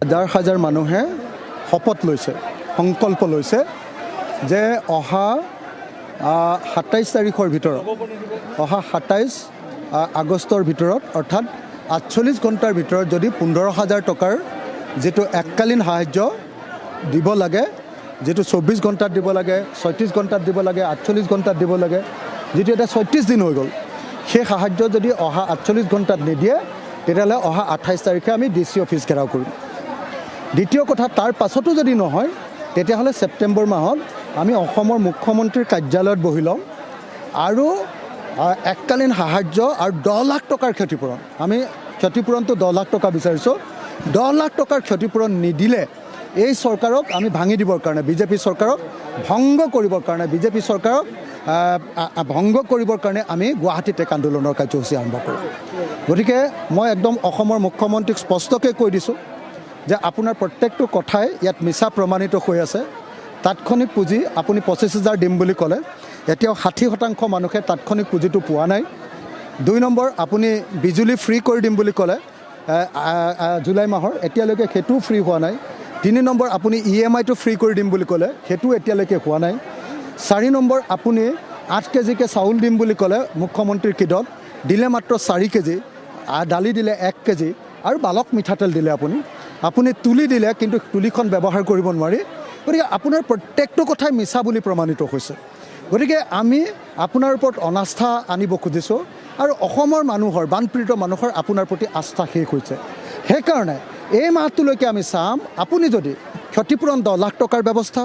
হাজাৰ হাজাৰ মানুহে শপত লৈছে, সংকল্প লৈছে যে অহা ২৭ তাৰিখৰ ভিতৰত, অহা ২৭ আগষ্টৰ ভিতৰত অৰ্থাৎ ৪৮ ঘণ্টাৰ ভিতৰত যদি ১৫,০০০ টকাৰ যিটো এককালীন সাহায্য দিব লাগে, যিটো ২৪ ঘণ্টাত দিব লাগে, ৩৬ ঘণ্টাত দিব লাগে, ৪৮ ঘণ্টাত দিব লাগে, যিটো এটা ৩৬ দিন হৈ গ'ল, সেই সাহায্য যদি অহা ৪৮ ঘণ্টাত নিদিয়ে তেতিয়াহ'লে অহা ২৮ তাৰিখে আমি DC অফিচ ঘেৰাও কৰিম। দ্বিতীয় কথা, তাৰ পাছতো যদি নহয় তেতিয়াহ'লে ছেপ্টেম্বৰ মাহত আমি অসমৰ মুখ্যমন্ত্ৰীৰ কাৰ্যালয়ত বহি ল'ম আৰু এককালীন সাহায্য আৰু ১০ লাখ টকাৰ ক্ষতিপূৰণ, আমি ক্ষতিপূৰণটো ১০ লাখ টকা বিচাৰিছোঁ। ১০ লাখ টকাৰ ক্ষতিপূৰণ নিদিলে এই চৰকাৰক আমি ভাঙি দিবৰ কাৰণে, বিজেপি চৰকাৰক ভংগ কৰিবৰ কাৰণে, বিজেপি চৰকাৰক ভংগ কৰিবৰ কাৰণে আমি গুৱাহাটীত এক আন্দোলনৰ কাৰ্যসূচী আৰম্ভ কৰোঁ। গতিকে মই একদম অসমৰ মুখ্যমন্ত্ৰীক স্পষ্টকৈ কৈ দিছোঁ যে আপোনাৰ প্ৰত্যেকটো কথাই ইয়াত মিছা প্ৰমাণিত হৈ আছে। তাৎক্ষণিক পুঁজি আপুনি ২৫,০০০ দিম বুলি ক'লে, এতিয়াও ৬০% মানুহে তাৎক্ষণিক পুঁজিটো পোৱা নাই। ২ নম্বৰ, আপুনি বিজুলী ফ্ৰী কৰি দিম বুলি ক'লে জুলাই মাহৰ, এতিয়ালৈকে সেইটোও ফ্ৰী হোৱা নাই। ৩ নম্বৰ, আপুনি EMI-টো ফ্ৰী কৰি দিম বুলি ক'লে, সেইটোও এতিয়ালৈকে হোৱা নাই। ৪ নম্বৰ, আপুনি ৮ কেজিকৈ চাউল দিম বুলি ক'লে মুখ্যমন্ত্ৰীৰ কিদত দিলে মাত্ৰ ৪ কেজি, দালি দিলে ১ কেজি আৰু বালক মিঠাতেল দিলে আপুনি তুলি দিলে, কিন্তু তুলিখন ব্যৱহাৰ কৰিব নোৱাৰি। গতিকে আপোনাৰ প্ৰত্যেকটো কথাই মিছা বুলি প্ৰমাণিত হৈছে। গতিকে আমি আপোনাৰ ওপৰত অনাস্থা আনিব খুজিছোঁ আৰু অসমৰ মানুহৰ, বানপীড়িত মানুহৰ আপোনাৰ প্ৰতি আস্থা শেষ হৈছে। সেইকাৰণে এই মাহটোলৈকে আমি চাম, আপুনি যদি ক্ষতিপূৰণ ১০ লাখ টকাৰ ব্যৱস্থা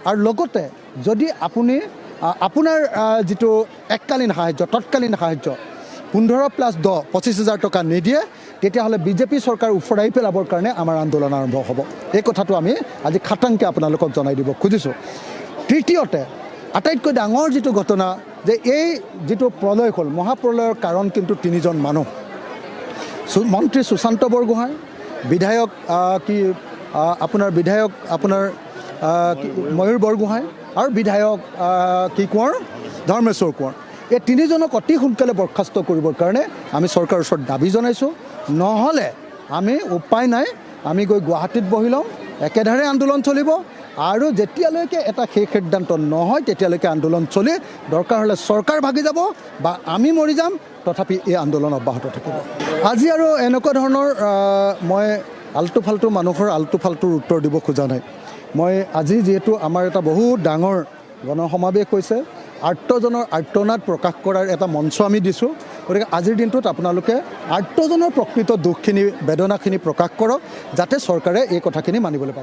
আৰু লগতে যদি আপুনি আপোনাৰ যিটো এককালীন সাহায্য, তৎকালীন সাহায্য 15+10 ২৫,০০০ টকা নিদিয়ে, তেতিয়াহ'লে বিজেপি চৰকাৰ উফৰাই পেলাবৰ কাৰণে আমাৰ আন্দোলন আৰম্ভ হ'ব। এই কথাটো আমি আজি খাটাংকৈ আপোনালোকক জনাই দিব খুজিছোঁ। তৃতীয়তে, আটাইতকৈ ডাঙৰ যিটো ঘটনা, যে এই যিটো প্ৰলয় হ'ল, মহাপ্ৰলয়ৰ কাৰণ কিন্তু 3জন মানুহ, মন্ত্ৰী সুশান্ত বৰগোহাঁই, বিধায়ক ময়ূৰ বৰগোহাঁই আৰু বিধায়ক ধৰ্মেশ্বৰ কোঁৱৰ। এই 3জনক অতি সোনকালে বৰ্খাস্ত কৰিবৰ কাৰণে আমি চৰকাৰৰ ওচৰত দাবী জনাইছোঁ। নহ'লে আমি উপায় নাই, আমি গৈ গুৱাহাটীত বহি ল'ম, একেধাৰে আন্দোলন চলিব আৰু যেতিয়ালৈকে এটা শেষ সিদ্ধান্ত নহয় তেতিয়ালৈকে আন্দোলন চলি, দৰকাৰ হ'লে চৰকাৰ ভাগি যাব বা আমি মৰি যাম, তথাপি এই আন্দোলন অব্যাহত থাকিব। আজি আৰু এনেকুৱা ধৰণৰ মই আল্টু ফাল্টু মানুহৰ আল্টু ফাল্টুৰ উত্তৰ দিব খোজা নাই। মই আজি যিহেতু আমাৰ এটা বহুত ডাঙৰ গণসমাৱেশ হৈছে, আৰ্তজনৰ আৰ্তনাদ প্ৰকাশ কৰাৰ এটা মঞ্চ আমি দিছোঁ। গতিকে আজিৰ দিনটোত আপোনালোকে আৰ্তজনৰ প্ৰকৃত দুখখিনি, বেদনাখিনি প্ৰকাশ কৰক, যাতে চৰকাৰে এই কথাখিনি মানিবলৈ পাৰে।